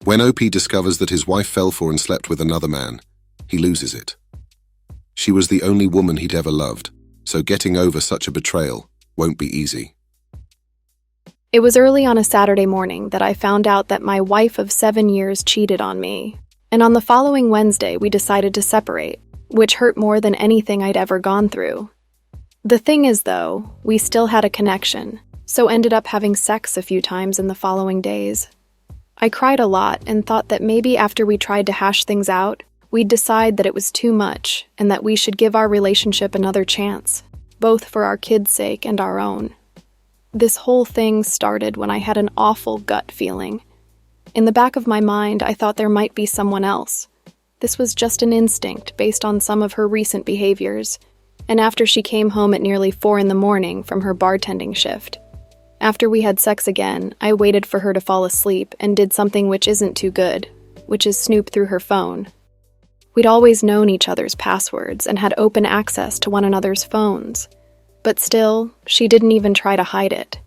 When OP discovers that his wife fell for and slept with another man, he loses it. She was the only woman he'd ever loved, so getting over such a betrayal won't be easy. It was early on a Saturday morning that I found out that my wife of 7 years cheated on me, and on the following Wednesday we decided to separate, which hurt more than anything I'd ever gone through. The thing is, though, we still had a connection, so ended up having sex a few times in the following days. I cried a lot and thought that maybe after we tried to hash things out, we'd decide that it was too much and that we should give our relationship another chance, both for our kids' sake and our own. This whole thing started when I had an awful gut feeling. In the back of my mind, I thought there might be someone else. This was just an instinct based on some of her recent behaviors, and after she came home at nearly 4 a.m. from her bartending shift. After we had sex again, I waited for her to fall asleep and did something which isn't too good, which is snoop through her phone. We'd always known each other's passwords and had open access to one another's phones. But still, she didn't even try to hide it.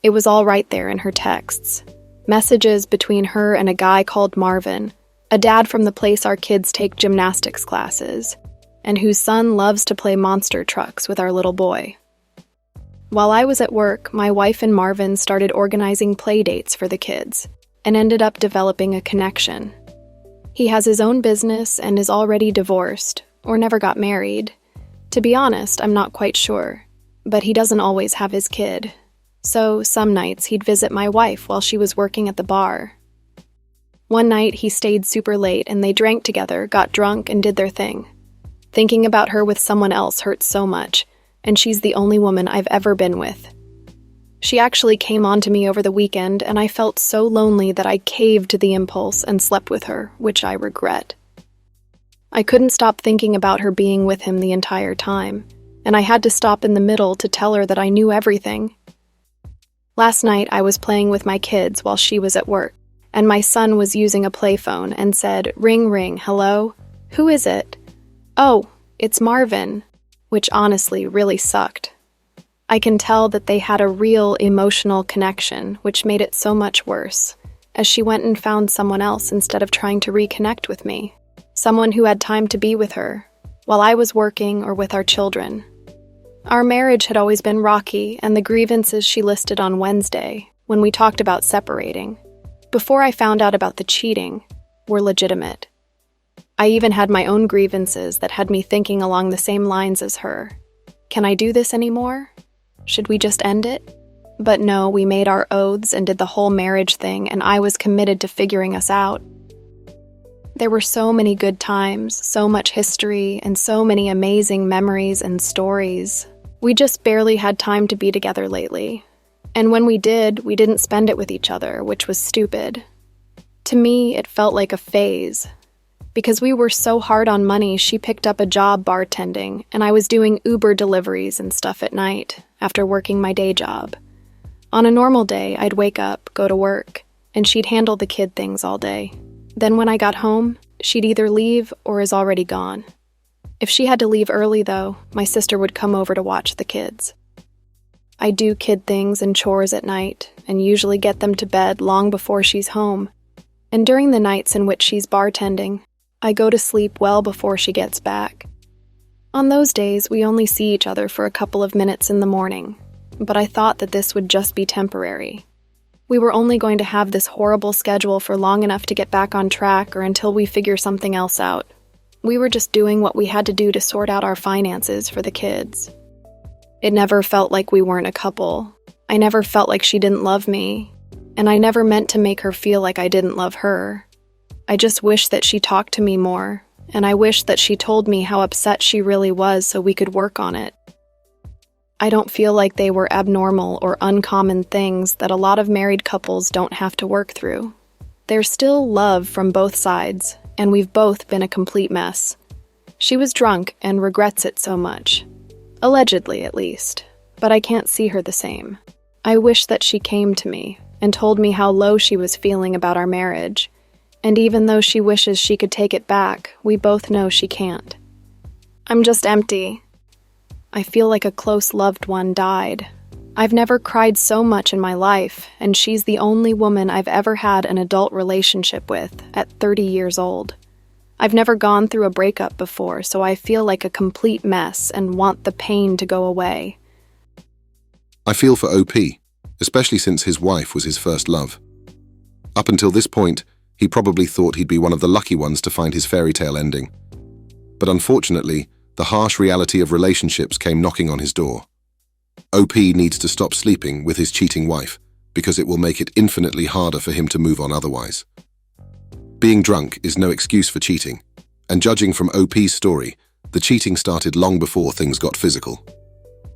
It was all right there in her texts. Messages between her and a guy called Marvin, a dad from the place our kids take gymnastics classes, and whose son loves to play monster trucks with our little boy. While I was at work, my wife and Marvin started organizing play dates for the kids, and ended up developing a connection. He has his own business and is already divorced, or never got married. To be honest, I'm not quite sure, but he doesn't always have his kid. So some nights he'd visit my wife while she was working at the bar. One night he stayed super late and they drank together, got drunk, and did their thing. Thinking about her with someone else hurts so much, and she's the only woman I've ever been with. She actually came on to me over the weekend, and I felt so lonely that I caved to the impulse and slept with her, which I regret. I couldn't stop thinking about her being with him the entire time, and I had to stop in the middle to tell her that I knew everything. Last night I was playing with my kids while she was at work, and my son was using a playphone and said, "Ring, ring, hello? Who is it?" "Oh, it's Marvin," which honestly really sucked. I can tell that they had a real emotional connection, which made it so much worse, as she went and found someone else instead of trying to reconnect with me, someone who had time to be with her, while I was working or with our children. Our marriage had always been rocky, and the grievances she listed on Wednesday, when we talked about separating, before I found out about the cheating, were legitimate. I even had my own grievances that had me thinking along the same lines as her. Can I do this anymore? Should we just end it? But no, we made our oaths and did the whole marriage thing, and I was committed to figuring us out. There were so many good times, so much history, and so many amazing memories and stories. We just barely had time to be together lately. And when we did, we didn't spend it with each other, which was stupid. To me, it felt like a phase. Because we were so hard on money, she picked up a job bartending, and I was doing Uber deliveries and stuff at night, after working my day job. On a normal day, I'd wake up, go to work, and she'd handle the kid things all day. Then when I got home, she'd either leave or is already gone. If she had to leave early, though, my sister would come over to watch the kids. I do kid things and chores at night, and usually get them to bed long before she's home. And during the nights in which she's bartending, I go to sleep well before she gets back. On those days, we only see each other for a couple of minutes in the morning, but I thought that this would just be temporary. We were only going to have this horrible schedule for long enough to get back on track or until we figure something else out. We were just doing what we had to do to sort out our finances for the kids. It never felt like we weren't a couple. I never felt like she didn't love me, and I never meant to make her feel like I didn't love her. I just wish that she talked to me more, and I wish that she told me how upset she really was so we could work on it. I don't feel like they were abnormal or uncommon things that a lot of married couples don't have to work through. There's still love from both sides, and we've both been a complete mess. She was drunk and regrets it so much. Allegedly, at least. But I can't see her the same. I wish that she came to me and told me how low she was feeling about our marriage. And even though she wishes she could take it back, we both know she can't. I'm just empty. I feel like a close loved one died. I've never cried so much in my life, and she's the only woman I've ever had an adult relationship with at 30 years old. I've never gone through a breakup before, so I feel like a complete mess and want the pain to go away. I feel for OP, especially since his wife was his first love. Up until this point, he probably thought he'd be one of the lucky ones to find his fairy tale ending. But unfortunately, the harsh reality of relationships came knocking on his door. OP needs to stop sleeping with his cheating wife, because it will make it infinitely harder for him to move on otherwise. Being drunk is no excuse for cheating, and judging from OP's story, the cheating started long before things got physical.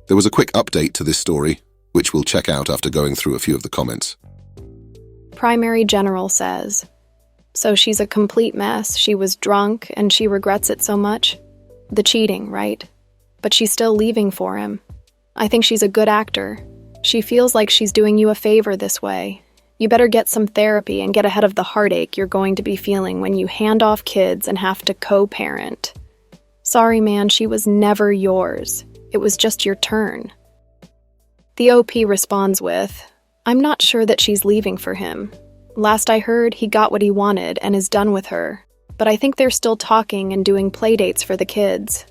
There was a quick update to this story, which we'll check out after going through a few of the comments. Primary General says, "So she's a complete mess, she was drunk, and she regrets it so much? The cheating, right? But she's still leaving for him. I think she's a good actor. She feels like she's doing you a favor this way. You better get some therapy and get ahead of the heartache you're going to be feeling when you hand off kids and have to co-parent. Sorry, man, she was never yours. It was just your turn." The OP responds with, "I'm not sure that she's leaving for him. Last I heard, he got what he wanted and is done with her, but I think they're still talking and doing playdates for the kids.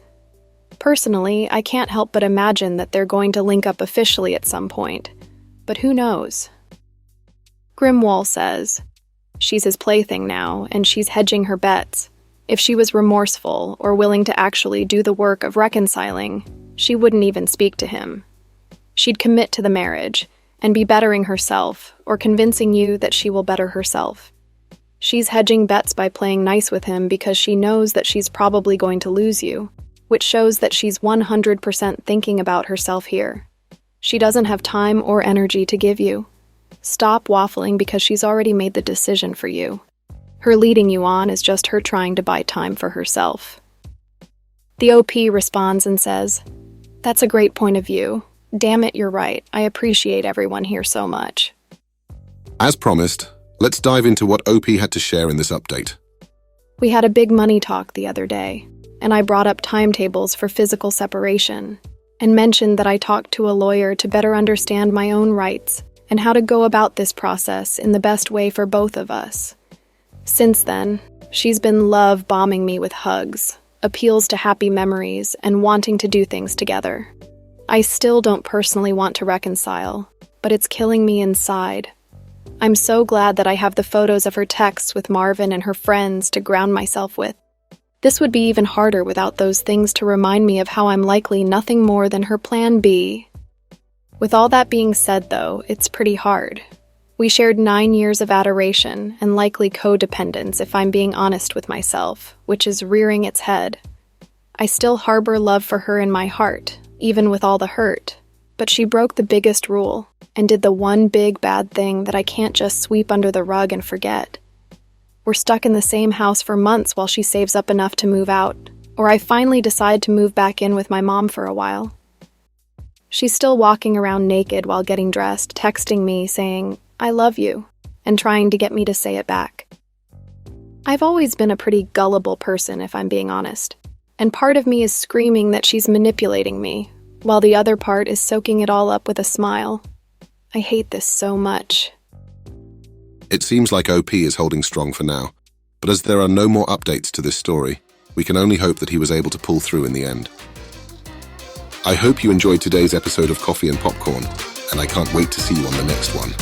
Personally, I can't help but imagine that they're going to link up officially at some point, but who knows?" Grimwall says, "She's his plaything now, and she's hedging her bets. If she was remorseful or willing to actually do the work of reconciling, she wouldn't even speak to him. She'd commit to the marriage and be bettering herself or convincing you that she will better herself. She's hedging bets by playing nice with him because she knows that she's probably going to lose you, which shows that she's 100% thinking about herself here. She doesn't have time or energy to give you. Stop waffling because she's already made the decision for you. Her leading you on is just her trying to buy time for herself." The OP responds and says, "That's a great point of view. Damn it, you're right. I appreciate everyone here so much." As promised, let's dive into what OP had to share in this update. We had a big money talk the other day, and I brought up timetables for physical separation, and mentioned that I talked to a lawyer to better understand my own rights and how to go about this process in the best way for both of us. Since then, she's been love-bombing me with hugs, appeals to happy memories, and wanting to do things together. I still don't personally want to reconcile, but it's killing me inside. I'm so glad that I have the photos of her texts with Marvin and her friends to ground myself with. This would be even harder without those things to remind me of how I'm likely nothing more than her plan B. With all that being said, though, it's pretty hard. We shared 9 years of adoration and likely codependence if I'm being honest with myself, which is rearing its head. I still harbor love for her in my heart, even with all the hurt, but she broke the biggest rule and did the one big bad thing that I can't just sweep under the rug and forget. We're stuck in the same house for months while she saves up enough to move out, or I finally decide to move back in with my mom for a while. She's still walking around naked while getting dressed, texting me saying, "I love you," and trying to get me to say it back. I've always been a pretty gullible person, if I'm being honest, and part of me is screaming that she's manipulating me, while the other part is soaking it all up with a smile. I hate this so much. It seems like OP is holding strong for now, but as there are no more updates to this story, we can only hope that he was able to pull through in the end. I hope you enjoyed today's episode of Coffee and Popcorn, and I can't wait to see you on the next one.